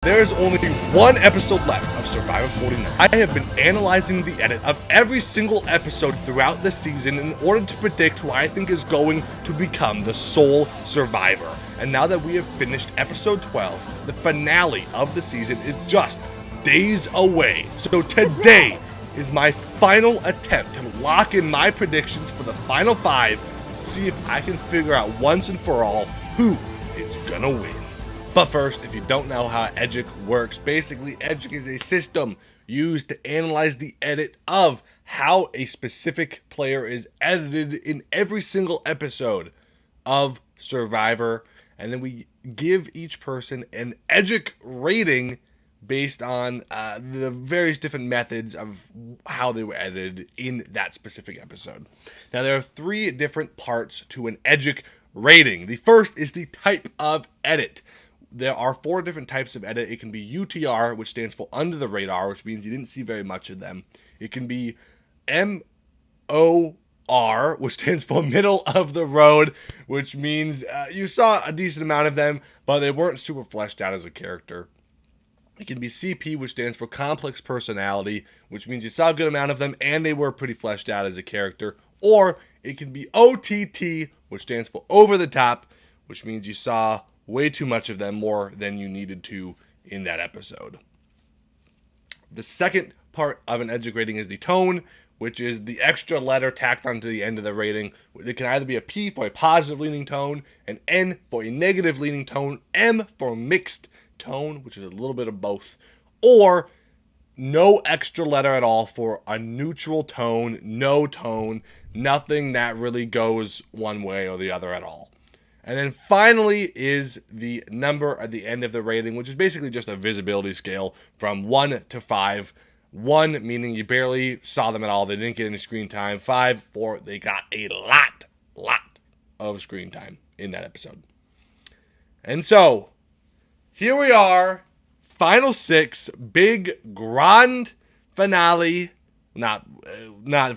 There's only one episode left of Survivor 49. I have been analyzing the edit of every single episode throughout the season in order to predict who I think is going to become the sole survivor. And now that we have finished episode 12, the finale of the season is just days away. So today is my final attempt to lock in my predictions for the final 5 and see if I can figure out once and for all who is gonna win. But first, if you don't know how Edgic works, basically Edgic is a system used to analyze the edit of how a specific player is edited in every single episode of Survivor. And then we give each person an Edgic rating based on the various different methods of how they were edited in that specific episode. Now, there are 3 different parts to an Edgic rating. The first is the type of edit. There are 4 different types of edit. It can be UTR, which stands for under the radar, which means you didn't see very much of them. It can be MOR, which stands for middle of the road, which means you saw a decent amount of them, but they weren't super fleshed out as a character. It can be CP, which stands for complex personality, which means you saw a good amount of them and they were pretty fleshed out as a character. Or it can be OTT, which stands for over the top, which means you saw way too much of them, more than you needed to in that episode. The second part of an Edgic rating is the tone, which is the extra letter tacked onto the end of the rating. It can either be a P for a positive leaning tone, an N for a negative leaning tone, M for a mixed tone, which is a little bit of both, or no extra letter at all for a neutral tone, no tone, nothing that really goes one way or the other at all. And then finally is the number at the end of the rating, which is basically just a visibility scale from 1 to 5. 1 meaning you barely saw them at all, they didn't get any screen time. 5 for they got a lot of screen time in that episode. And so, here we are, final 6, big grand finale, not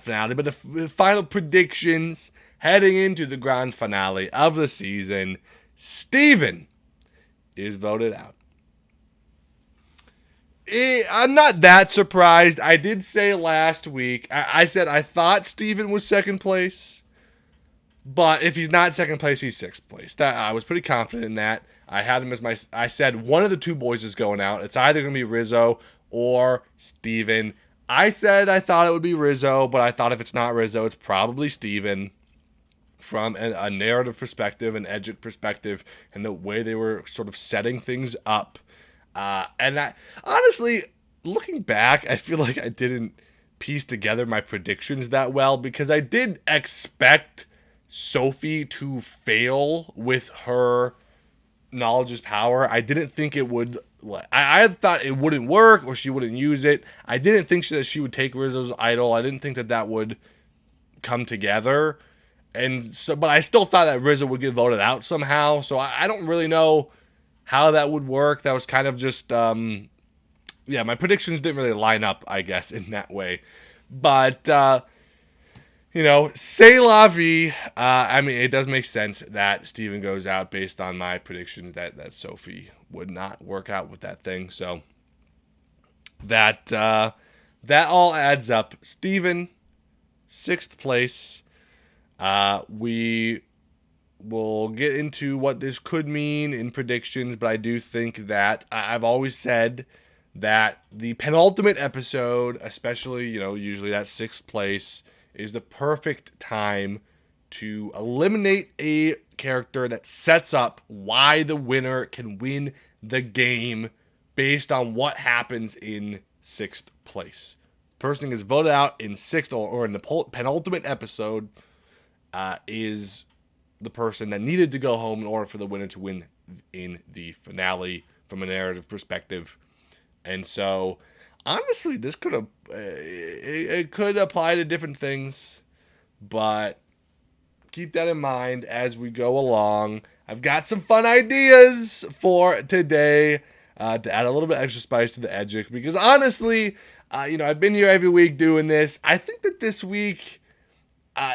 finale, but the final predictions heading into the grand finale of the season. Steven is voted out. I'm not that surprised. I did say last week, I said I thought Steven was second place, but if he's not second place, he's 6th place. I was pretty confident in that. I had him as I said one of the 2 boys is going out. It's either going to be Rizo or Steven. I said I thought it would be Rizo, but I thought if it's not Rizo, it's probably Steven. From a narrative perspective, an Edgic perspective, and the way they were sort of setting things up. And that, honestly, looking back, I feel like I didn't piece together my predictions that well, because I did expect Sophi to fail with her knowledge is power. I didn't think it would. I thought it wouldn't work or she wouldn't use it. I didn't think that she would take Rizo's idol. I didn't think that would come together. And so, but I still thought that Rizo would get voted out somehow. So I don't really know how that would work. That was kind of just, my predictions didn't really line up, I guess, in that way. But, c'est la vie. It does make sense that Steven goes out based on my predictions that Sophi would not work out with that thing. So that all adds up. Steven, 6th place. We will get into what this could mean in predictions, but I do think that I've always said that the penultimate episode, especially, usually that 6th place, is the perfect time to eliminate a character that sets up why the winner can win the game based on what happens in 6th place. The person who gets voted out in 6th or in the penultimate episode is the person that needed to go home in order for the winner to win in the finale from a narrative perspective. And so, honestly, this could have it could apply to different things, but keep that in mind as we go along. I've got some fun ideas for today to add a little bit extra spice to the Edgic, because honestly, I've been here every week doing this. I think that this week Uh,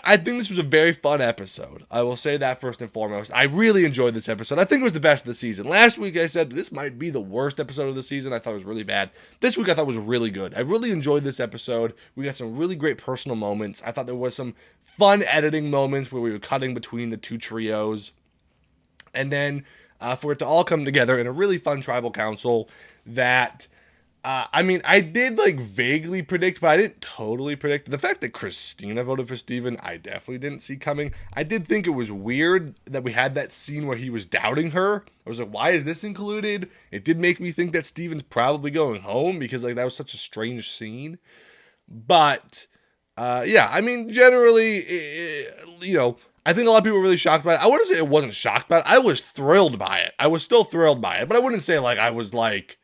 I think this was a very fun episode. I will say that first and foremost. I really enjoyed this episode. I think it was the best of the season. Last week I said this might be the worst episode of the season. I thought it was really bad. This week I thought it was really good. I really enjoyed this episode. We got some really great personal moments. I thought there was some fun editing moments where we were cutting between the two trios. And then for it to all come together in a really fun tribal council that... I did like vaguely predict, but I didn't totally predict. The fact that Kristina voted for Steven, I definitely didn't see coming. I did think it was weird that we had that scene where he was doubting her. I was like, why is this included? It did make me think that Steven's probably going home because like that was such a strange scene. But, generally, I think a lot of people were really shocked by it. I wouldn't say it wasn't shocked by it. I was thrilled by it. I was still thrilled by it, but I wouldn't say like I was like,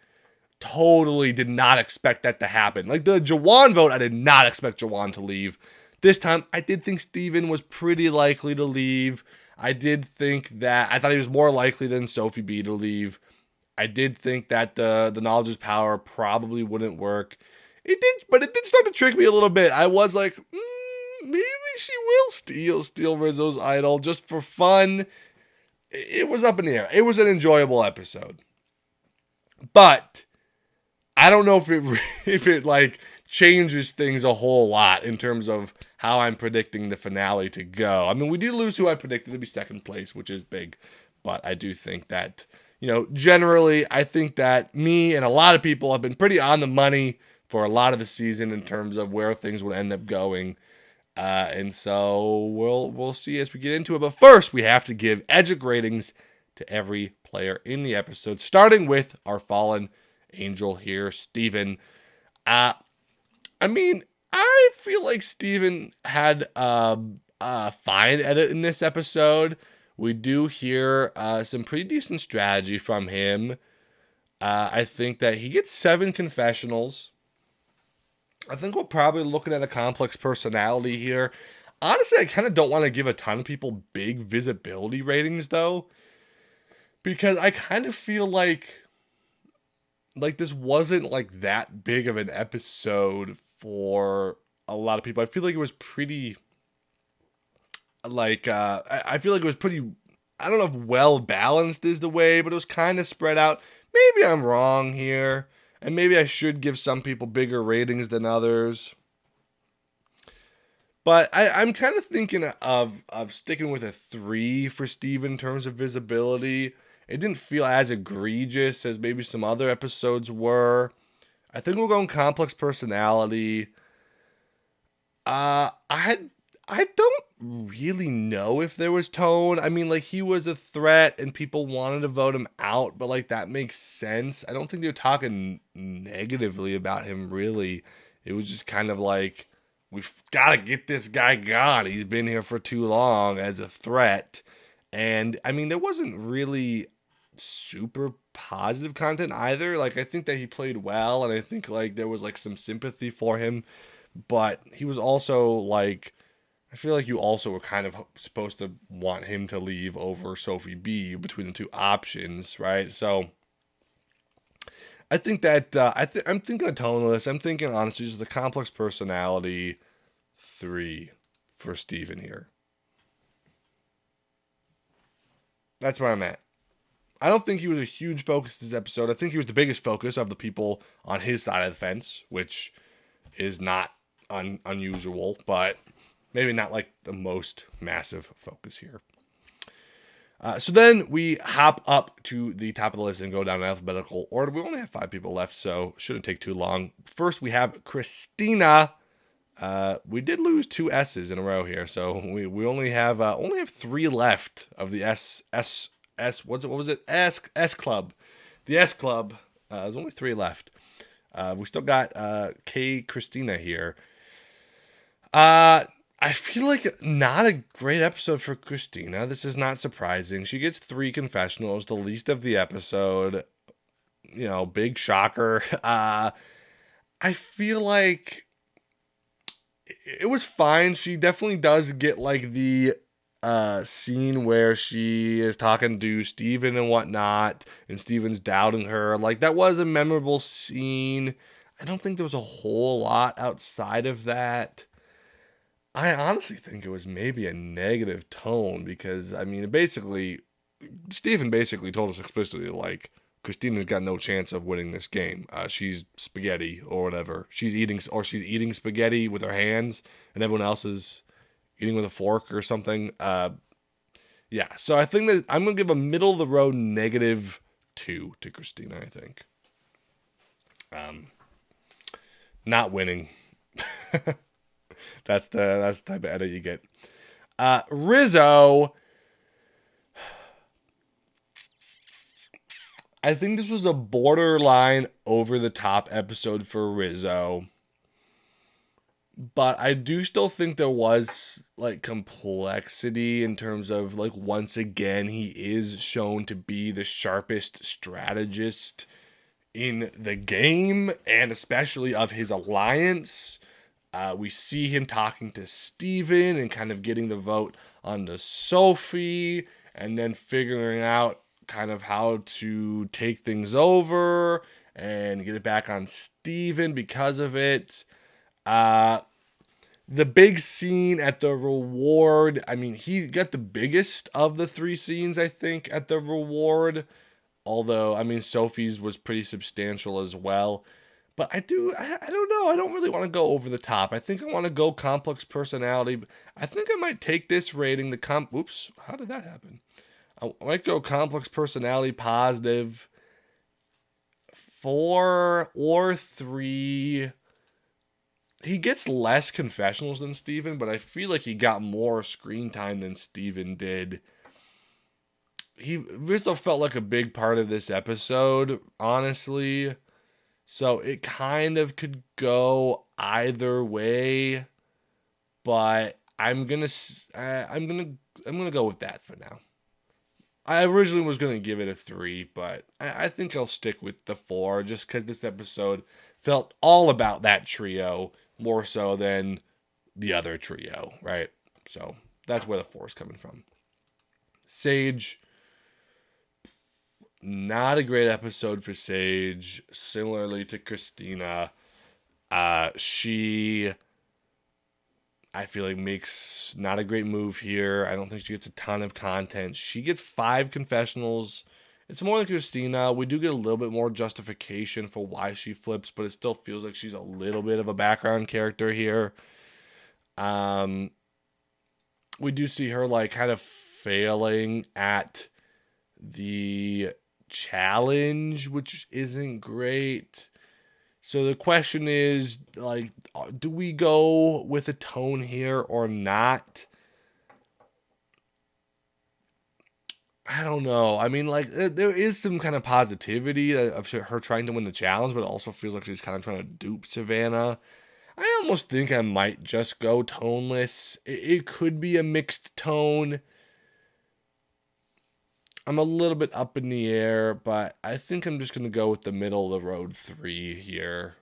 totally did not expect that to happen. Like the Jawan vote, I did not expect Jawan to leave. This time, I did think Steven was pretty likely to leave. I did think that, I thought he was more likely than Sophi B to leave. I did think that the knowledge is power probably wouldn't work. It did, but it did start to trick me a little bit. I was like, maybe she will steal Rizo's idol just for fun. It was up in the air. It was an enjoyable episode. But I don't know if it like changes things a whole lot in terms of how I'm predicting the finale to go. I mean, we do lose who I predicted to be second place, which is big, but I do think that, generally, I think that me and a lot of people have been pretty on the money for a lot of the season in terms of where things would end up going. And so we'll see as we get into it. But first, we have to give Edgic ratings to every player in the episode, starting with our fallen angel here, Steven. I feel like Steven had a fine edit in this episode. We do hear some pretty decent strategy from him. I think that he gets 7 confessionals. I think we're probably looking at a complex personality here. Honestly, I kind of don't want to give a ton of people big visibility ratings, though, because I kind of feel like this wasn't like that big of an episode for a lot of people. I feel like it was pretty I feel like it was pretty, I don't know if well balanced is the way, but it was kind of spread out. Maybe I'm wrong here, and maybe I should give some people bigger ratings than others. But I'm kind of thinking of sticking with a 3 for Steve in terms of visibility. It didn't feel as egregious as maybe some other episodes were. I think we're going complex personality. I don't really know if there was tone. I mean, like, he was a threat and people wanted to vote him out, but like that makes sense. I don't think they were talking negatively about him, really. It was just kind of like, we've got to get this guy gone. He's been here for too long as a threat. And I mean, there wasn't really super positive content either. Like, I think that he played well, and I think like there was like some sympathy for him, but he was also like, I feel like you also were kind of supposed to want him to leave over Sophi B between the two options, right? So I think that I'm thinking a tonalist. I'm thinking honestly just a complex personality 3 for Steven here. That's where I'm at. I don't think he was a huge focus this episode. I think he was the biggest focus of the people on his side of the fence, which is not unusual, but maybe not like the most massive focus here. So then we hop up to the top of the list and go down in alphabetical order. We only have 5 people left, so shouldn't take too long. First, we have Kristina. We did lose 2 S's in a row here, so we only have 3 left of the S Club. The S Club. There's only 3 left. We still got Kristina here. I feel like not a great episode for Kristina. This is not surprising. She gets 3 confessionals, the least of the episode. Big shocker. I feel like it was fine. She definitely does get like the scene where she is talking to Steven and whatnot, and Steven's doubting her. Like, that was a memorable scene. I don't think there was a whole lot outside of that. I honestly think it was maybe a negative tone because, I mean, basically, Stephen basically told us explicitly, like, Kristina's got no chance of winning this game. She's spaghetti or whatever. She's eating spaghetti with her hands, and everyone else is eating with a fork or something. Yeah, so I think that I'm gonna give a middle of the road -2 to Kristina. I think, not winning. That's the type of edit you get. Rizo, I think this was a borderline over the top episode for Rizo. But I do still think there was like complexity in terms of like once again he is shown to be the sharpest strategist in the game and especially of his alliance. We see him talking to Steven and kind of getting the vote onto Sophi and then figuring out kind of how to take things over and get it back on Steven because of it. Uh, the big scene at the reward, I mean, he got the biggest of the three scenes, I think, at the reward. Although, I mean, Sophie's was pretty substantial as well. But I don't know. I don't really want to go over the top. I think I want to go complex personality. I think I might take this rating, oops, how did that happen? I might go complex personality positive 4 or 3. He gets less confessionals than Steven, but I feel like he got more screen time than Steven did. Rizzo felt like a big part of this episode, honestly. So it kind of could go either way, but I'm gonna go with that for now. I originally was gonna give it a 3, but I think I'll stick with the 4 just because this episode felt all about that trio more so than the other trio, right? So that's where the 4 is coming from. Sage, not a great episode for Sage. Similarly to Kristina, she, I feel like, makes not a great move here. I don't think she gets a ton of content. She gets 5 confessionals. It's more than Kristina. We do get a little bit more justification for why she flips, but it still feels like she's a little bit of a background character here. We do see her like kind of failing at the challenge, which isn't great. So the question is, like, do we go with a tone here or not? I don't know. I mean, like, there is some kind of positivity of her trying to win the challenge, but it also feels like she's kind of trying to dupe Savannah. I almost think I might just go toneless. It could be a mixed tone. I'm a little bit up in the air, but I think I'm just going to go with the middle of the road 3 here.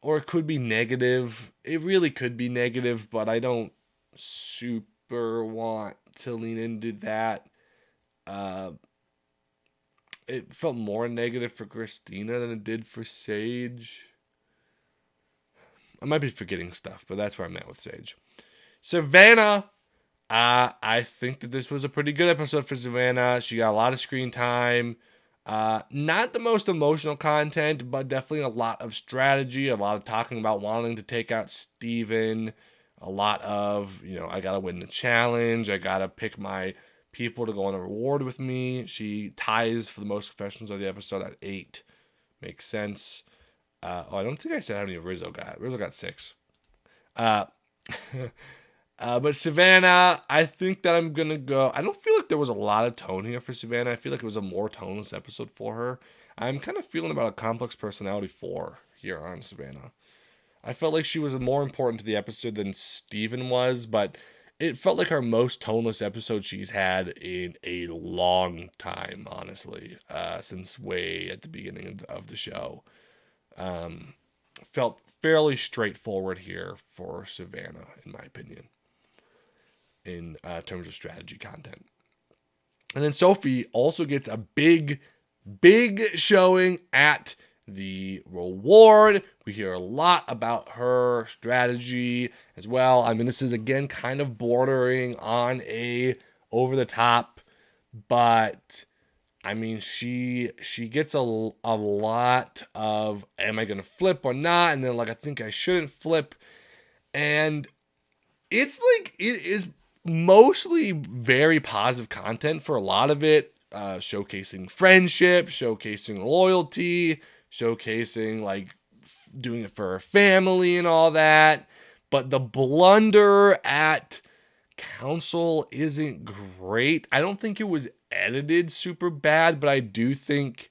Or it could be negative. It really could be negative, but I don't super want to lean into that. It felt more negative for Kristina than it did for Sage. I might be forgetting stuff, but that's where I'm at with Sage. Savannah, I think that this was a pretty good episode for Savannah. She got a lot of screen time. Not the most emotional content, but definitely a lot of strategy, a lot of talking about wanting to take out Steven, a lot of, I gotta win the challenge, I gotta pick my people to go on a reward with me. She ties for the most confessions of the episode at 8. Makes sense. I don't think I said how many Rizzo got. Rizzo got 6. But Savannah, I think that I'm going to go. I don't feel like there was a lot of tone here for Savannah. I feel like it was a more toneless episode for her. I'm kind of feeling about a complex personality 4 here on Savannah. I felt like she was more important to the episode than Steven was, but it felt like her most toneless episode she's had in a long time, honestly, since way at the beginning of the show. Felt fairly straightforward here for Savannah, in my opinion, in terms of strategy content. And then Sophi also gets a big showing at the reward. We hear a lot about her strategy as well. I mean, this is again kind of bordering on a over the top, but I mean, she gets a lot of, am I going to flip or not? And then like, I think I shouldn't flip. And it's like, it is mostly very positive content for a lot of it, showcasing friendship, showcasing loyalty, showcasing like doing it for her family and all that. But the blunder at council isn't great. I don't think it was edited super bad, but I do think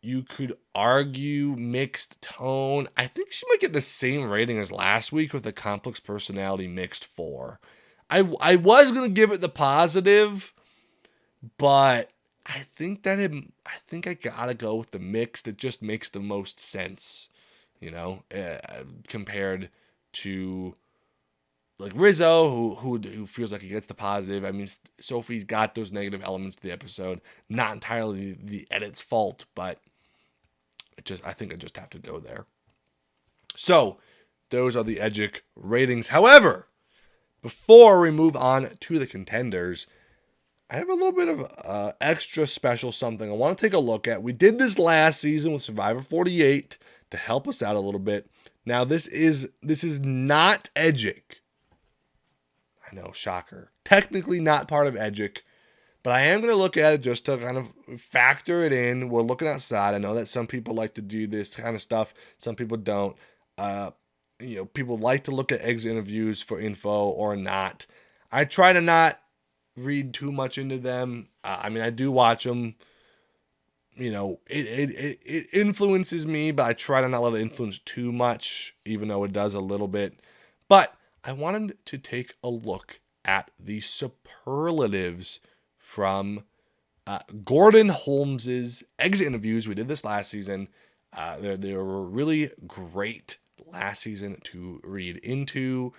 you could argue mixed tone. I think she might get the same rating as last week with the complex personality mixed 4. I was gonna give it the positive, but I think I gotta go with the mixed. It just makes the most sense, compared to like Rizo, who feels like he gets the positive. I mean, Sophie's got those negative elements to the episode. Not entirely the edit's fault, but I think I just have to go there. So, those are the Edgic ratings. However, before we move on to the contenders, I have a little bit of extra special something I want to take a look at. We did this last season with Survivor 48 to help us out a little bit. Now, this is not Edgic. I know, shocker. Technically not part of Edgic, but I am going to look at it just to kind of factor it in. We're looking outside. I know that some people like to do this kind of stuff. Some people don't. People like to look at exit interviews for info or not. I try to not read too much into them. I mean, I do watch them. It influences me, but I try to not let it influence too much, even though it does a little bit. But I wanted to take a look at the superlatives from Gordon Holmes's exit interviews. We did this last season. They were really great last season to read into,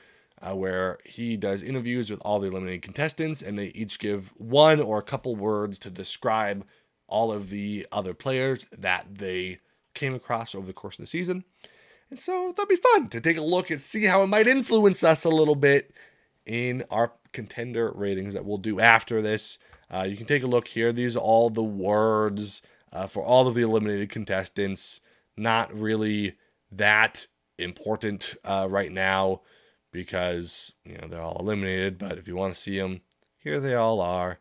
where he does interviews with all the eliminated contestants, and they each give one or a couple words to describe all of the other players that they came across over the course of the season. And so that'd be fun to take a look and see how it might influence us a little bit in our contender ratings that we'll do after this. You can take a look here. These are all the words for all of the eliminated contestants. Not really that important right now because they're all eliminated. But if you want to see them, here they all are.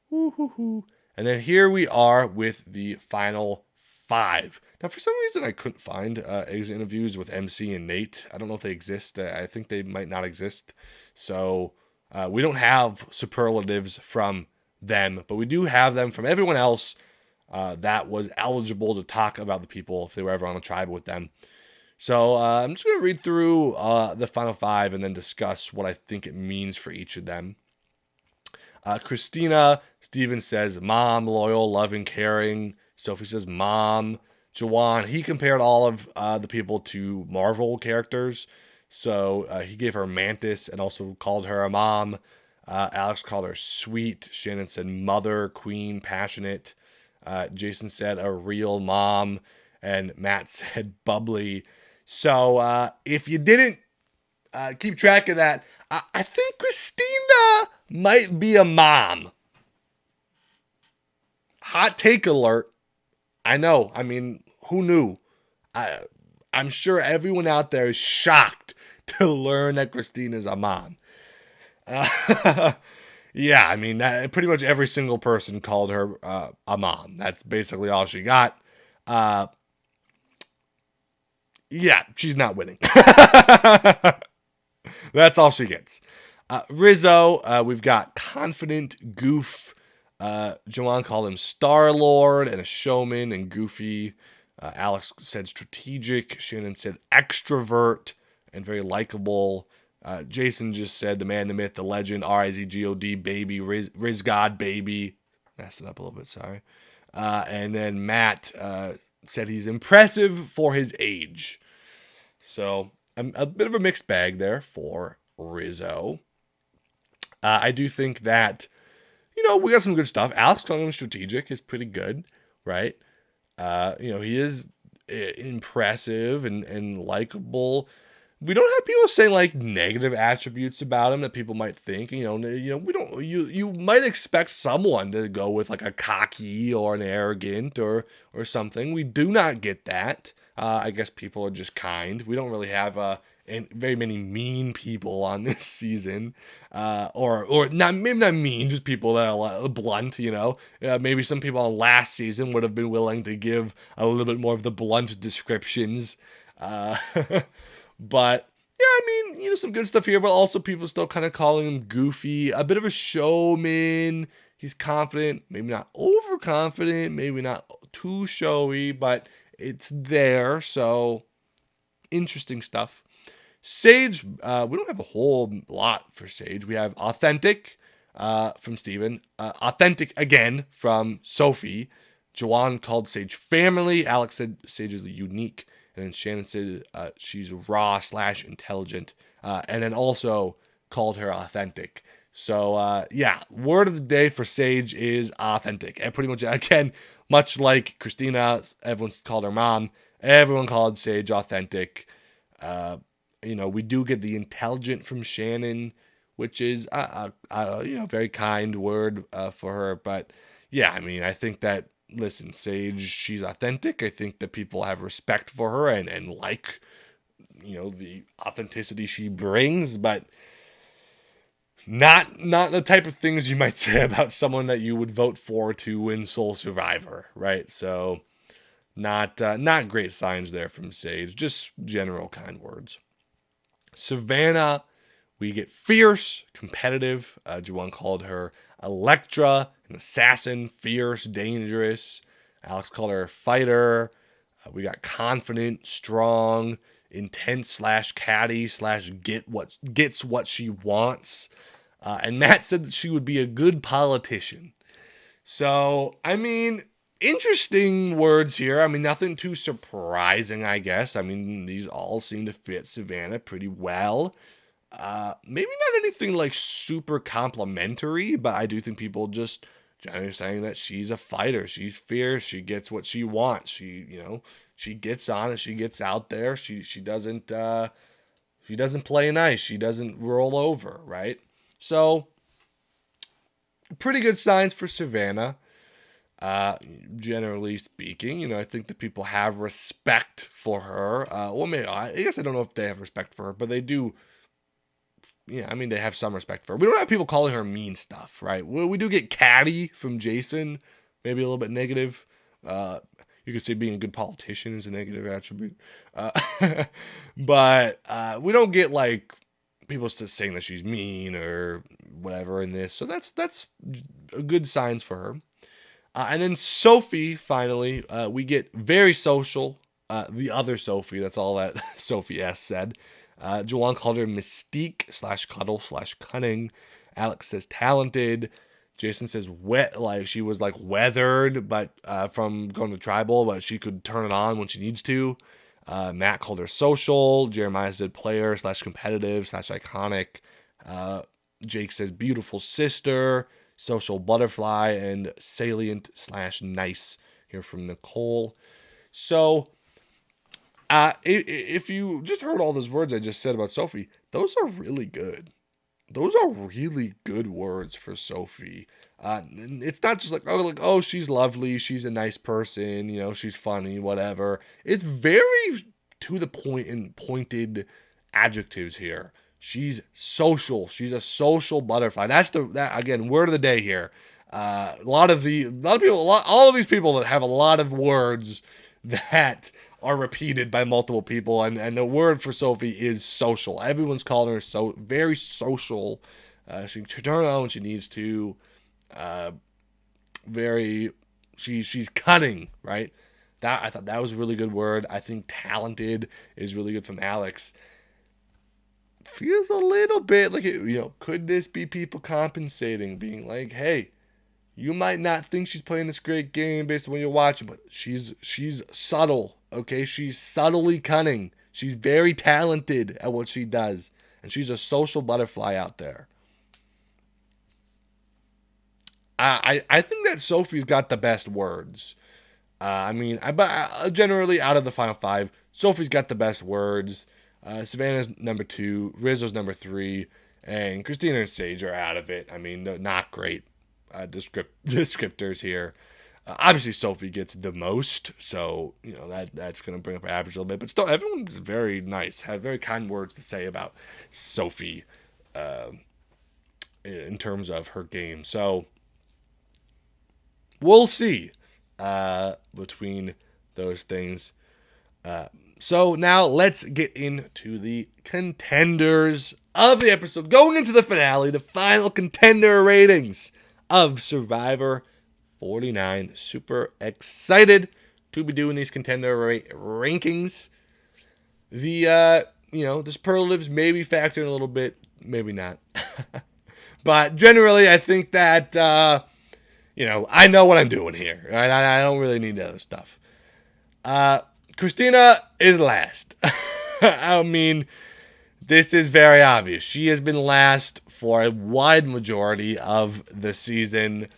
Woo-hoo-hoo. And then here we are with the final 5. Now, for some reason, I couldn't find exit interviews with MC and Nate. I don't know if they exist. I think they might not exist. So we don't have superlatives from them, but we do have them from everyone else that was eligible to talk about the people if they were ever on a tribe with them. So I'm just going to read through the final 5 and then discuss what I think it means for each of them. Kristina, Steven says, mom, loyal, loving, caring. Sophie says, mom. Jawan, he compared all of the people to Marvel characters. So he gave her Mantis and also called her a mom. Alex called her sweet. Shannon said mother, queen, passionate. Jason said a real mom. And Matt said bubbly. So if you didn't keep track of that, I think Kristina might be a mom. Hot take alert. I know. I mean, who knew? I'm sure everyone out there is shocked to learn that Kristina's a mom. Yeah, I mean, pretty much every single person called her a mom. That's basically all she got. Yeah, she's not winning. That's all she gets. Rizo, we've got confident, goof. Joanne called him Star-Lord and a showman and goofy. Alex said strategic. Shannon said extrovert and very likable. Jason just said the man, the myth, the legend, R-I-Z-G-O-D, baby, Riz God, baby. Messed it up a little bit, sorry. And then Matt said he's impressive for his age. So a bit of a mixed bag there for Rizo. I do think that, we got some good stuff. Alex calling him strategic is pretty good, right? He is impressive and likable. We don't have people saying like negative attributes about him that people might think. We don't. You might expect someone to go with like a cocky or an arrogant or something. We do not get that. I guess people are just kind. We don't really have very many mean people on this season, or not, maybe not mean, just people that are blunt. Maybe some people on last season would have been willing to give a little bit more of the blunt descriptions. Uh, But yeah, some good stuff here, but also people still kind of calling him goofy, a bit of a showman. He's confident, maybe not overconfident, maybe not too showy, but it's there. So interesting stuff. Sage, we don't have a whole lot for Sage. We have authentic from Steven, authentic again from Sophi. Jawan called Sage family. Alex said Sage is unique. And then Shannon said she's raw/intelligent. And then also called her authentic. So, word of the day for Sage is authentic. And pretty much, again, much like Kristina, everyone's called her mom. Everyone called Sage authentic. We do get the intelligent from Shannon, which is a very kind word for her. But yeah, I think that, listen, Sage, she's authentic. I think that people have respect for her and like, the authenticity she brings, but not the type of things you might say about someone that you would vote for to win Soul Survivor, right? So not great signs there from Sage, just general kind words. Savannah, we get fierce, competitive. Juwan called her Electra, an assassin, fierce, dangerous. Alex called her a fighter. We got confident, strong, intense/catty/ gets what she wants. And Matt said that she would be a good politician. So, interesting words here. Nothing too surprising, I guess. These all seem to fit Savannah pretty well. Maybe not anything like super complimentary, but I do think people just generally saying that she's a fighter. She's fierce. She gets what she wants. She gets on it. She gets out there. She doesn't play nice. She doesn't roll over, right? So pretty good signs for Savannah. Generally speaking, I think that people have respect for her. I guess I don't know if they have respect for her, but they do. Yeah, they have some respect for her. We don't have people calling her mean stuff, right? We do get catty from Jason, maybe a little bit negative. You could say being a good politician is a negative attribute. But we don't get like people saying that she's mean or whatever in this. So that's good signs for her. And then Sophi, finally, we get very social. The other Sophi, that's all that Sophi S said. Juwan called her mystique/cuddle/cunning. Alex says talented. Jason says she was like weathered, but from going to tribal, but she could turn it on when she needs to. Matt called her social. Jeremiah said player/competitive/iconic. Jake says beautiful sister, social butterfly, and salient/nice here from Nicole. So if you just heard all those words I just said about Sophi, those are really good. Those are really good words for Sophi. It's not just oh, she's lovely, she's a nice person, she's funny, whatever. It's very to the point and pointed adjectives here. She's social. She's a social butterfly. That again, word of the day here. All of these people that have a lot of words that are repeated by multiple people, and the word for Sophi is social. Everyone's calling her so very social. She can turn on when she needs to. She's cunning, right? I thought that was a really good word. I think talented is really good from Alex. Feels a little bit like could this be people compensating, being like, hey, you might not think she's playing this great game based on when you're watching, but she's subtle, okay? She's subtly cunning. She's very talented at what she does, and she's a social butterfly out there. I think that Sophie's got the best words. But generally out of the final 5, Sophi's got the best words. Savannah's number 2, Rizo's number 3, and Kristina and Sage are out of it. I mean, they're not great descriptors here. Obviously, Sophi gets the most, so that's going to bring up our average a little bit. But still, everyone's very nice, have very kind words to say about Sophi in terms of her game. So we'll see between those things. So now let's get into the contenders of the episode. Going into the finale, the final contender ratings of Survivor 49. Super excited to be doing these contender rankings. The superlatives maybe factor in a little bit, maybe not. But generally, I think that I know what I'm doing here. Right? I don't really need the other stuff. Kristina is last. I mean, this is very obvious. She has been last for a wide majority of the season.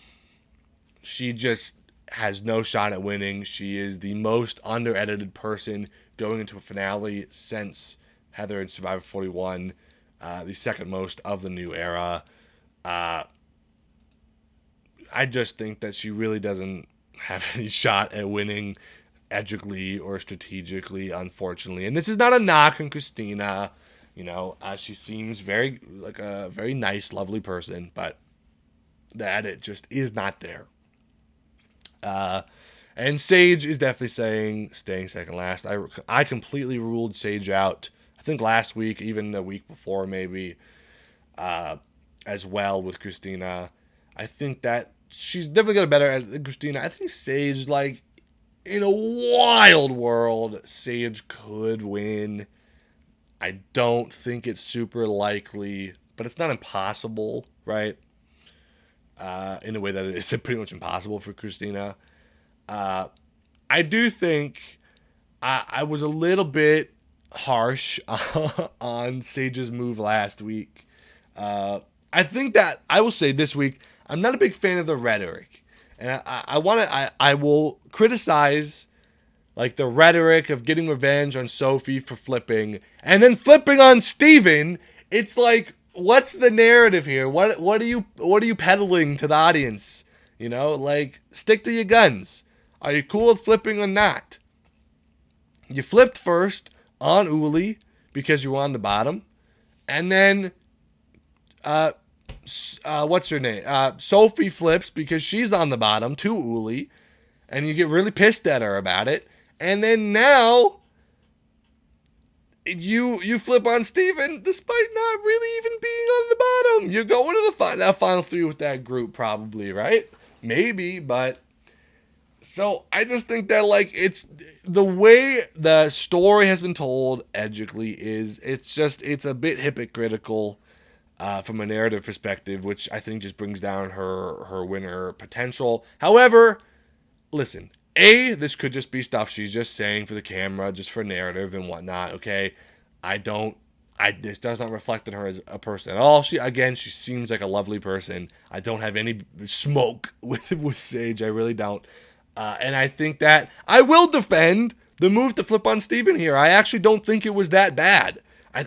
She just has no shot at winning. She is the most under-edited person going into a finale since Heather in Survivor 41, the second most of the new era. I just think that she really doesn't have any shot at winning edgically or strategically, unfortunately. And this is not a knock on Kristina. She seems very like a very nice, lovely person, but that it just is not there. And Sage is definitely staying second last. I completely ruled Sage out. I think last week, even the week before, maybe, as well with Kristina. I think that she's definitely got a better at than Kristina. I think Sage, like, in a wild world, Sage could win. I don't think it's super likely, but it's not impossible, right? In a way that it's pretty much impossible for Kristina. I do think I was a little bit harsh on Sage's move last week. I think that I will say this week, I'm not a big fan of the rhetoric. And I will criticize like the rhetoric of getting revenge on Sophi for flipping and then flipping on Steven. It's like, what's the narrative here? What are you peddling to the audience? Like, stick to your guns. Are you cool with flipping or not? You flipped first on Uli because you were on the bottom, and then what's her name? Sophi flips because she's on the bottom to Uli, and you get really pissed at her about it. And then now you flip on Steven despite not really even being on the bottom. You're going to the final 3 with that group probably, right? Maybe, but so I just think that, like, it's the way the story has been told edgically it's a bit hypocritical from a narrative perspective, which I think just brings down her winner potential. However, listen, this could just be stuff she's just saying for the camera, just for narrative and whatnot, okay? This does not reflect on her as a person at all. She seems like a lovely person. I don't have any smoke with Sage. I really don't. And I think that I will defend the move to flip on Steven here. I actually don't think it was that bad.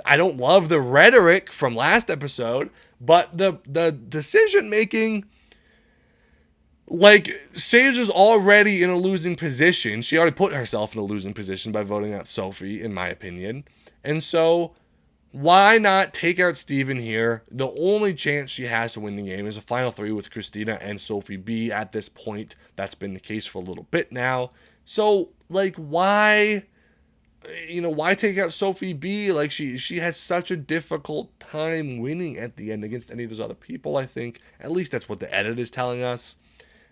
I don't love the rhetoric from last episode, but the decision making, like, Sage is already in a losing position. She already put herself in a losing position by voting out Sophi, in my opinion. And so why not take out Steven here? The only chance she has to win the game is a final 3 with Kristina and Sophi B at this point. That's been the case for a little bit now. So, like, why take out Sophi B? Like, she has such a difficult time winning at the end against any of those other people, I think. At least that's what the edit is telling us.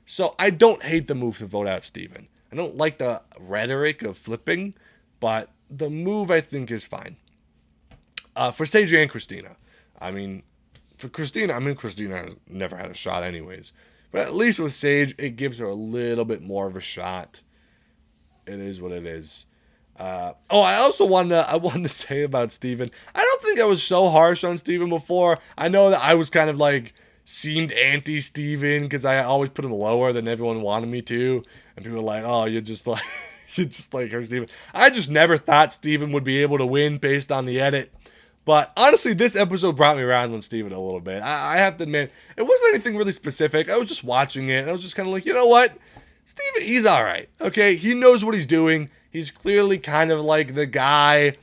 So I don't hate the move to vote out Steven. I don't like the rhetoric of flipping, but the move I think is fine. For Sage and Kristina. Kristina has never had a shot anyways. But at least with Sage, it gives her a little bit more of a shot. It is what it is. I also wanted to say about Steven, I don't think I was so harsh on Steven before. I know that I was kind of like, seemed anti-Steven because I always put him lower than everyone wanted me to. And people were like, oh, you're just like, you're just like her, Steven. I just never thought Steven would be able to win based on the edit. But honestly, this episode brought me around on Steven a little bit. I have to admit, it wasn't anything really specific. I was just watching it, and I was just kind of like, you know what? Steven, he's all right. Okay, he knows what he's doing. He's clearly kind of like the guy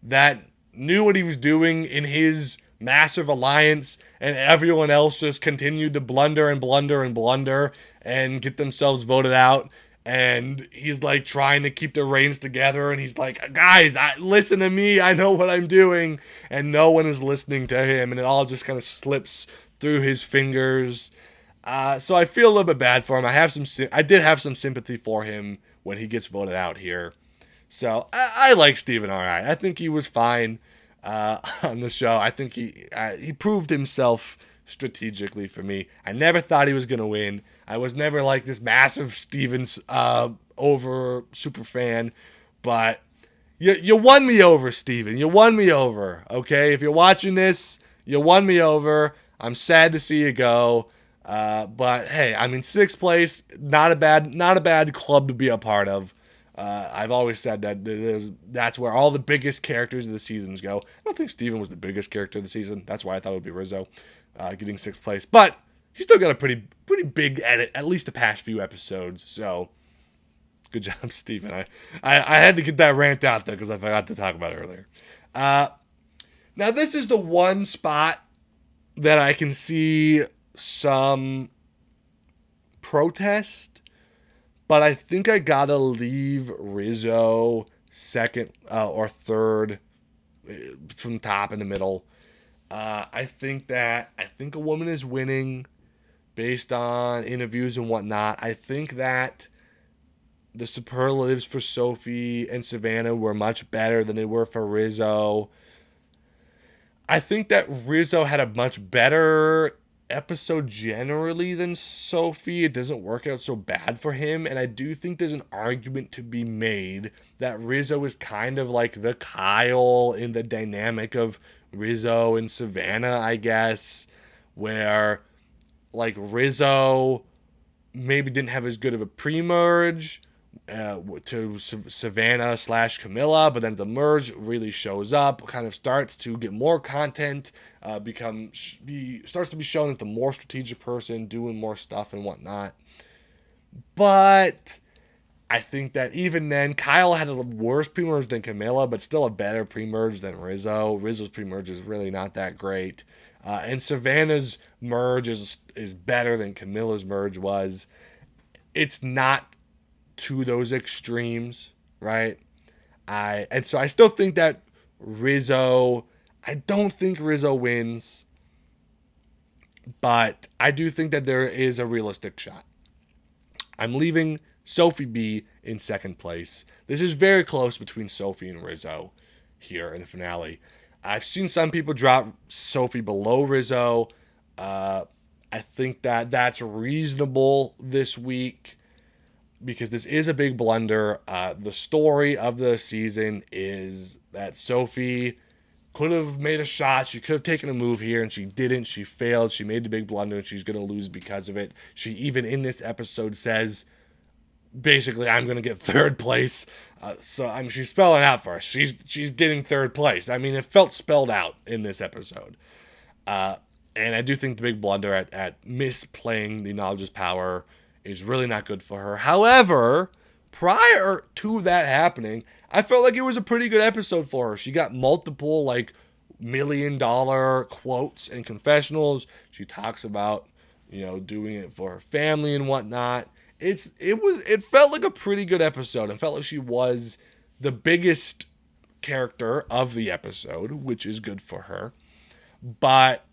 that knew what he was doing in his massive alliance, and everyone else just continued to blunder and blunder and blunder and get themselves voted out. And he's like trying to keep the reins together, and he's like, guys, listen to me, I know what I'm doing. And no one is listening to him, and it all just kind of slips through his fingers. So I feel a little bit bad for him. I did have some sympathy for him when he gets voted out here. So I like Steven all right. I think he was fine on the show. I think he proved himself strategically for me. I never thought he was going to win. I was never like this massive Steven's over super fan, but you won me over, Steven. You won me over. Okay, if you're watching this, you won me over. I'm sad to see you go. But hey, I mean, sixth place, not a bad club to be a part of. I've always said that that's where all the biggest characters of the seasons go. I don't think Steven was the biggest character of the season. That's why I thought it would be Rizo getting sixth place. But he's still got a pretty big edit, at least the past few episodes. So good job, Steven. I had to get that rant out there because I forgot to talk about it earlier. Now, this is the one spot that I can see some protest, but I think I gotta leave Rizo second or third from top in the middle. I think a woman is winning based on interviews and whatnot. I think that the superlatives for Sophi and Savannah were much better than they were for Rizo. I think that Rizo had a much better episode generally than Sophi. It doesn't work out so bad for him, and I do think there's an argument to be made that Rizo is kind of like the Kyle in the dynamic of Rizo and Savannah, I guess, where like Rizo maybe didn't have as good of a pre-merge to Savannah / Camilla, but then the merge really shows up, kind of starts to get more content, starts to be shown as the more strategic person, doing more stuff and whatnot. But I think that even then, Kyle had a worse pre-merge than Camilla, but still a better pre-merge than Rizo. Rizo's pre-merge is really not that great. And Savannah's merge is better than Camilla's merge was. It's not to those extremes, right? And so I still think that Rizo, I don't think Rizo wins, but I do think that there is a realistic shot. I'm leaving Sophi B in second place. This is very close between Sophi and Rizo here in the finale. I've seen some people drop Sophi below Rizo. I think that that's reasonable this week because this is a big blunder. The story of the season is that Sophi could have made a shot. She could have taken a move here, and she didn't. She failed. She made the big blunder, and she's going to lose because of it. She even in this episode says, basically, I'm going to get third place. So she's spelling out for us. She's getting third place. I mean, it felt spelled out in this episode. And I do think the big blunder at misplaying the knowledge is power is really not good for her. However, prior to that happening, I felt like it was a pretty good episode for her. She got multiple like $1 million quotes and confessionals. She talks about, doing it for her family and whatnot. It felt like a pretty good episode. It felt like she was the biggest character of the episode, which is good for her. But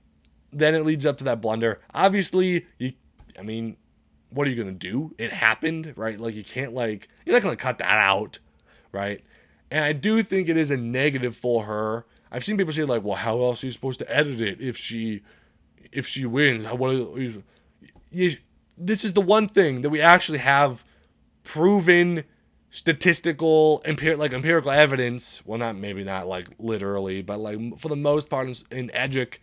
then it leads up to that blunder. Obviously, what are you going to do? It happened, right? Like, you're not going to cut that out, right? And I do think it is a negative for her. I've seen people say, like, well, how else are you supposed to edit it if she wins? This is the one thing that we actually have proven statistical, empirical evidence. Well, maybe not like literally, but like for the most part in Edgic,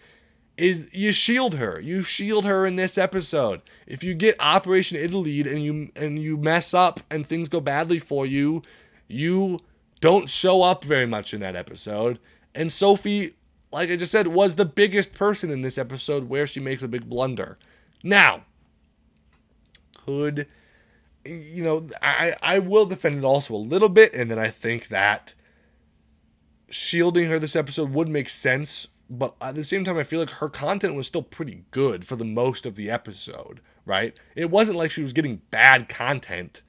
is you shield her. You shield her in this episode. If you get Operation Italy and you mess up and things go badly for you, you don't show up very much in that episode. And Sophi, like I just said, was the biggest person in this episode where she makes a big blunder. Now, I will defend it also a little bit, and then I think that shielding her this episode would make sense, but at the same time, I feel like her content was still pretty good for the most of the episode, right? It wasn't like she was getting bad content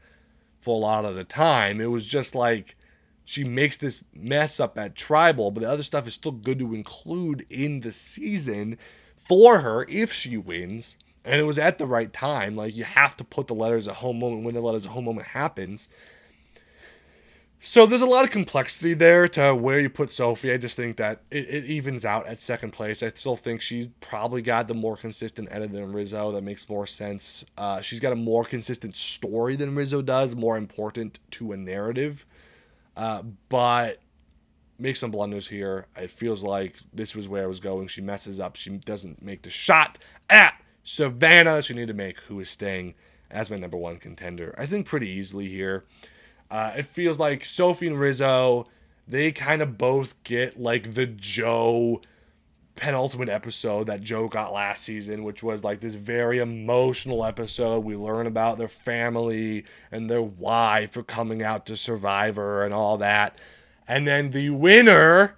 for a lot of the time. It was just like she makes this mess up at Tribal, but the other stuff is still good to include in the season for her if she wins. And it was at the right time. Like, you have to put the letters at home moment when the letters at home moment happens. So there's a lot of complexity there to where you put Sophi. I just think that it evens out at second place. I still think she's probably got the more consistent edit than Rizo. That makes more sense. She's got a more consistent story than Rizo does, more important to a narrative. But makes some blunders here. It feels like this was where I was going. She messes up. She doesn't make the shot at Savannah. She need to make, who is staying as my number one contender. I think pretty easily here. It feels like Sophi and Rizo, they kind of both get like the Joe penultimate episode that Joe got last season, which was like this very emotional episode. We learn about their family and their why for coming out to Survivor and all that. And then the winner,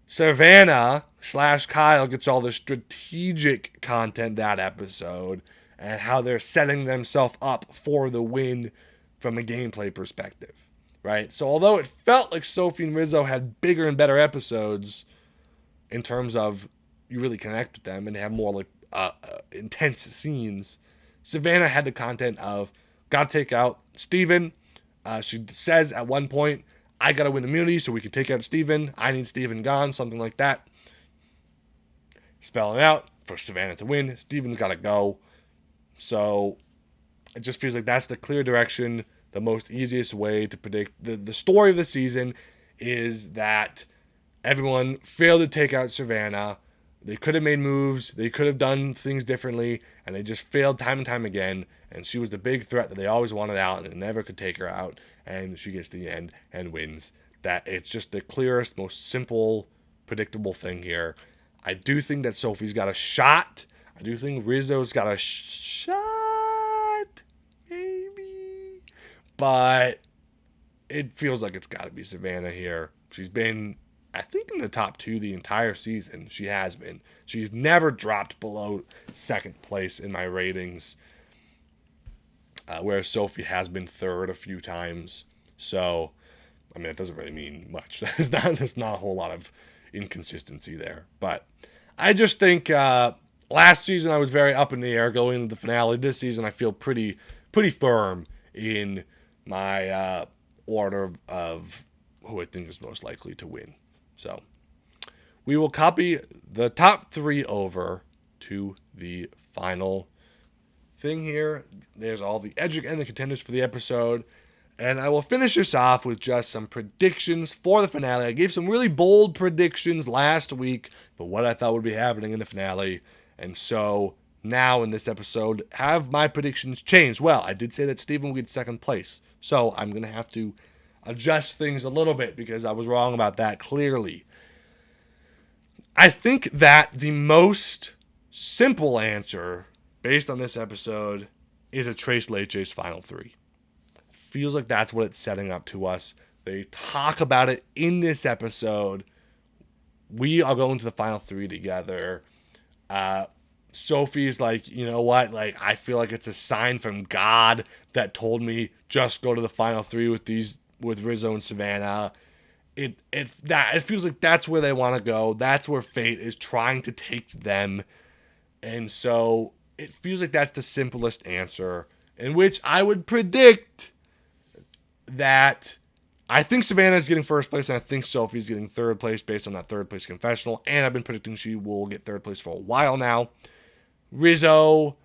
Savannah / Kyle, gets all the strategic content that episode and how they're setting themselves up for the win from a gameplay perspective, right? So although it felt like Sophi and Rizo had bigger and better episodes in terms of you really connect with them and have more like intense scenes, Savannah had the content of gotta take out Steven. She says at one point, I gotta win immunity so we can take out Steven. I need Steven gone, something like that. Spelling out for Savannah to win. Steven's gotta go. So it just feels like that's the clear direction. The most easiest way to predict the story of the season is that everyone failed to take out Savannah. They could have made moves. They could have done things differently, and they just failed time and time again. And she was the big threat that they always wanted out, and they never could take her out. And she gets to the end and wins. That it's just the clearest, most simple, predictable thing here. I do think that Sophi's got a shot. I do think Rizzo's got a shot. Maybe. But it feels like it's got to be Savannah here. She's been, I think, in the top 2 the entire season. She has been. She's never dropped below second place in my ratings. Whereas Sophi has been third a few times. So, I mean, it doesn't really mean much. There's not a whole lot of inconsistency there. But I just think last season I was very up in the air going into the finale. This season I feel pretty firm in my order of who I think is most likely to win. So we will copy the top 3 over to the final thing here. There's all the Edgic and the contenders for the episode. And I will finish this off with just some predictions for the finale. I gave some really bold predictions last week for what I thought would be happening in the finale. And so now in this episode, have my predictions changed? Well, I did say that Steven would get second place. So I'm going to have to adjust things a little bit because I was wrong about that clearly. I think that the most simple answer based on this episode is a Tres Leches final 3. Feels like that's what it's setting up to us. They talk about it in this episode. We are going to the final 3 together. Sophie's like, you know what? Like, I feel like it's a sign from God that told me just go to the final 3 with Rizo and Savannah. It feels like that's where they want to go. That's where fate is trying to take them. And so it feels like that's the simplest answer, in which I would predict that I think Savannah is getting first place, and I think Sophie's getting third place based on that third place confessional, and I've been predicting she will get third place for a while now. Rizo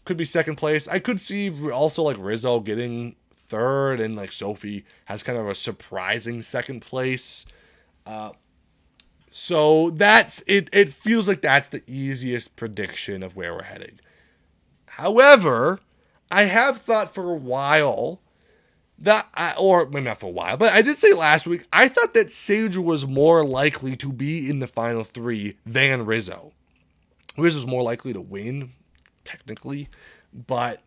could be second place. I could see also like Rizo getting third, and like Sophi has kind of a surprising second place. So that's it. It feels like that's the easiest prediction of where we're heading. However, I have thought for a while or maybe not for a while, but I did say last week, I thought that Sage was more likely to be in the final three than Rizo. Rizo's more likely to win, technically, but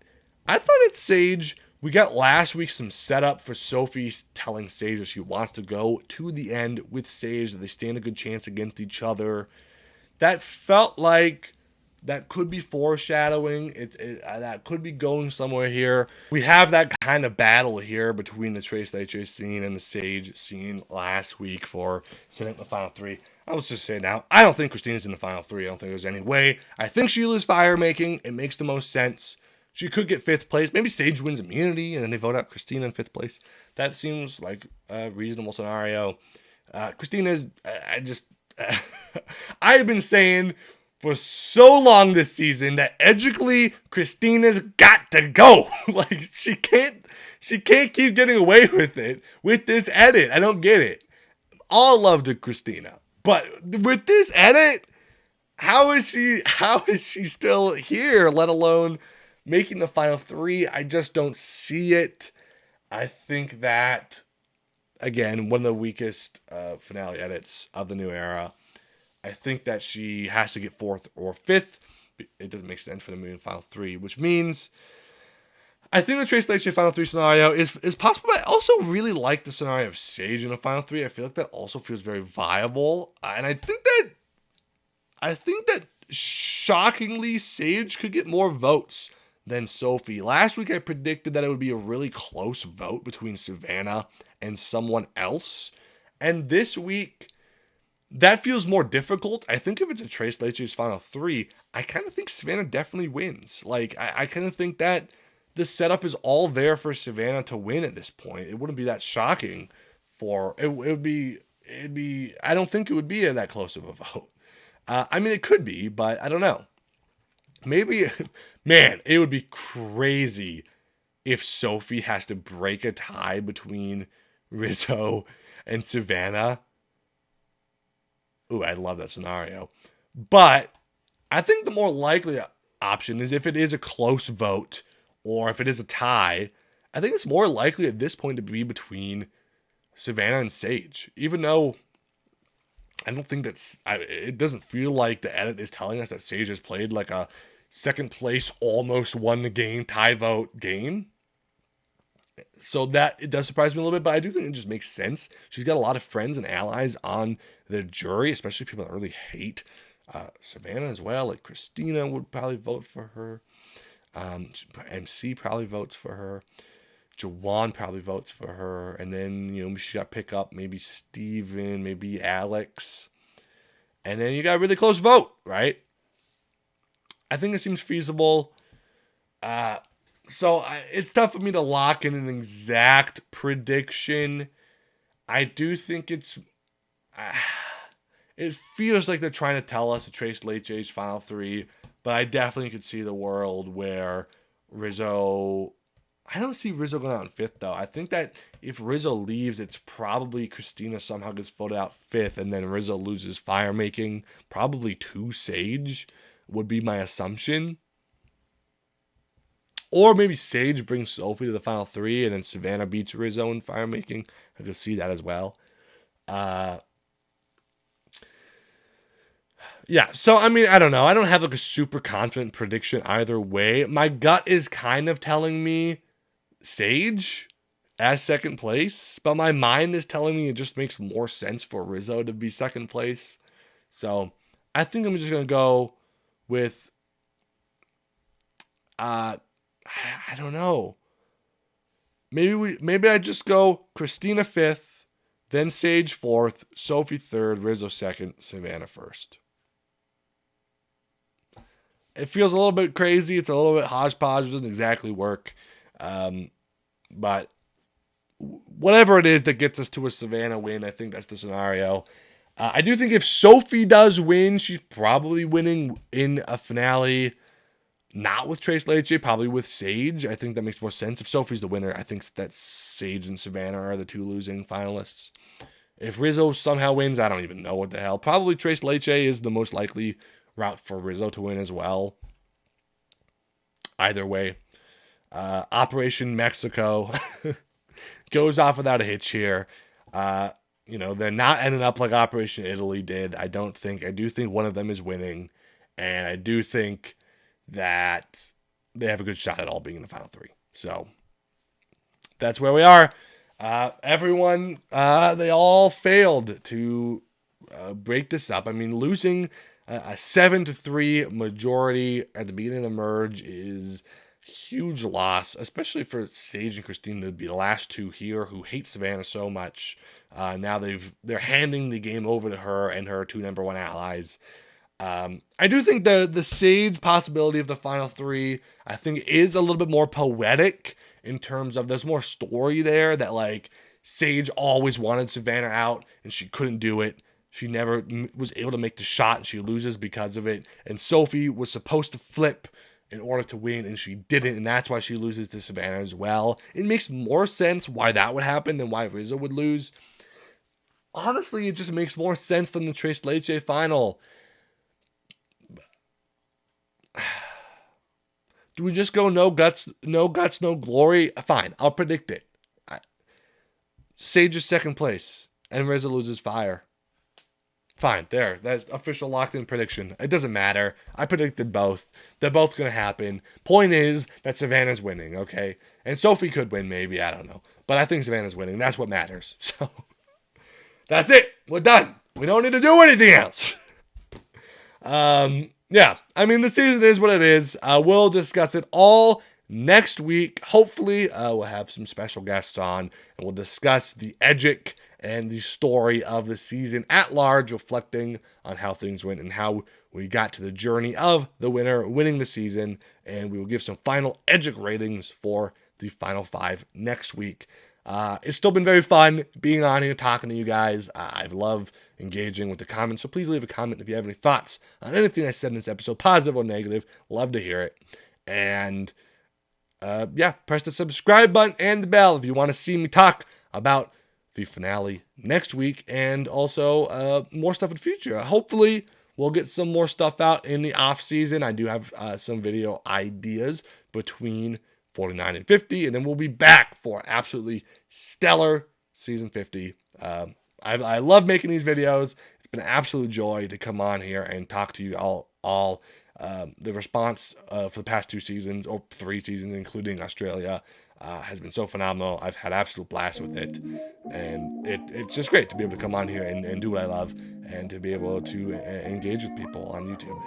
I thought it's Sage. We got last week some setup for Sophi telling Sage that she wants to go to the end with Sage, that they stand a good chance against each other. That felt like that could be foreshadowing. That could be going somewhere here. We have that kind of battle here between the Trace Leche scene and the Sage scene last week for setting up the final three. I was just saying now, I don't think Kristina's in the final three. I don't think there's any way. I think Sheila's fire making. It makes the most sense. She could get 5th place. Maybe Sage wins immunity and then they vote out Kristina in 5th place. That seems like a reasonable scenario. Kristina's, I've been saying for so long this season that edgically Kristina's got to go. Like she can't keep getting away with it with this edit. I don't get it. All love to Kristina, but with this edit, how is she still here, let alone making the final three? I just don't see it. I think that, again, one of the weakest finale edits of the new era. I think that she has to get 4th or 5th. It doesn't make sense for them to be in final three, which means I think the Trace Leche final three scenario is possible, but I also really like the scenario of Sage in the final three. I feel like that also feels very viable. And I think that shockingly, Sage could get more votes than Sophi. Last week, I predicted that it would be a really close vote between Savannah and someone else. And this week, that feels more difficult. I think if it's a Trace Leche's final three, I kind of think Savannah definitely wins. Like, I kind of think that the setup is all there for Savannah to win at this point. It wouldn't be that shocking for, it would be, I don't think it would be that close of a vote. I mean, it could be, but I don't know. Maybe, man, it would be crazy if Sophi has to break a tie between Rizo and Savannah. Ooh, I love that scenario. But I think the more likely option is if it is a close vote or if it is a tie. I think it's more likely at this point to be between Savannah and Sage. Even though I don't think it doesn't feel like the edit is telling us that Sage has played like a second place, almost won the game, tie vote game. So that it does surprise me a little bit, but I do think it just makes sense. She's got a lot of friends and allies on the jury, especially people that really hate Savannah as well. Like Kristina would probably vote for her. MC probably votes for her. Jawan probably votes for her. And then, she got to pick up maybe Steven, maybe Alex. And then you got a really close vote, right? I think it seems feasible. So it's tough for me to lock in an exact prediction. I do think it feels like they're trying to tell us to Trace Leche's final three, but I definitely could see the world where Rizo, I don't see Rizo going out in 5th though. I think that if Rizo leaves, it's probably Kristina somehow gets voted out 5th and then Rizo loses fire making, probably to Sage would be my assumption. Or maybe Sage brings Sophi to the final three and then Savannah beats Rizo in fire making. I could see that as well. Yeah, so I mean, I don't know. I don't have like a super confident prediction either way. My gut is kind of telling me Sage as second place, but my mind is telling me it just makes more sense for Rizo to be second place. So I think I'm just going to go with, I don't know. Maybe I just go Kristina 5th, then Sage 4th, Sophi 3rd, Rizo 2nd, Savannah 1st. It feels a little bit crazy. It's a little bit hodgepodge. It doesn't exactly work. But whatever it is that gets us to a Savannah win, I think that's the scenario. I do think if Sophi does win, she's probably winning in a finale. Not with Trace Leche, probably with Sage. I think that makes more sense. If Sophi's the winner, I think that Sage and Savannah are the two losing finalists. If Rizo somehow wins, I don't even know what the hell. Probably Tres Leche is the most likely route for Rizo to win as well. Either way. Operation Mexico goes off without a hitch here. They're not ending up like Operation Italy did. I do think one of them is winning. And I do think that they have a good shot at all being in the final three. So that's where we are. Everyone, they all failed to break this up. I mean, losing a 7-3 majority at the beginning of the merge is huge loss, especially for Sage and Kristina to be the last two here who hate Savannah so much. Now they're handing the game over to her and her two number one allies. I do think the Sage possibility of the final three, I think, is a little bit more poetic in terms of there's more story there that like Sage always wanted Savannah out and she couldn't do it. She never was able to make the shot and she loses because of it. And Sophi was supposed to flip in order to win and she didn't, and that's why she loses to Savannah as well. It makes more sense why that would happen than why Rizo would lose. Honestly, it just makes more sense than the Tres Leche final. Do we just go no guts, no glory? Fine, I'll predict it. Sage is second place, and Rizo loses fire. Fine, there. That's official locked-in prediction. It doesn't matter. I predicted both. They're both going to happen. Point is that Savannah's winning, okay? And Sophi could win, maybe. I don't know. But I think Savannah's winning. That's what matters. So, that's it. We're done. We don't need to do anything else. Yeah. I mean, the season is what it is. We'll discuss it all next week. Hopefully, we'll have some special guests on, and we'll discuss the Edgic and the story of the season at large, reflecting on how things went and how we got to the journey of the winner winning the season. And we will give some final Edgic ratings for the final five next week. It's still been very fun being on here, talking to you guys. I've loved engaging with the comments, so please leave a comment if you have any thoughts on anything I said in this episode, positive or negative. Love to hear it. And press the subscribe button and the bell if you want to see me talk about the finale next week, and also more stuff in the future. Hopefully we'll get some more stuff out in the off season. I do have some video ideas between 49 and 50, and then we'll be back for absolutely stellar season 50. I love making these videos. It's been an absolute joy to come on here and talk to you all. The response for the past 2 seasons, or 3 seasons, including Australia, has been so phenomenal. I've had absolute blast with it, and it's just great to be able to come on here and do what I love, and to be able to engage with people on YouTube.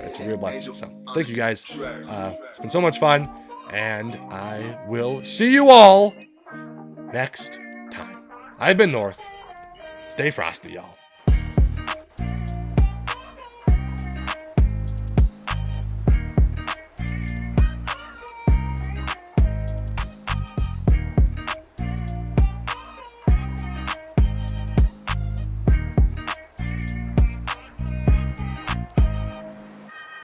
It's a real blessing. So thank you guys. It's been so much fun, and I will see you all next time. I've been North. Stay frosty, y'all.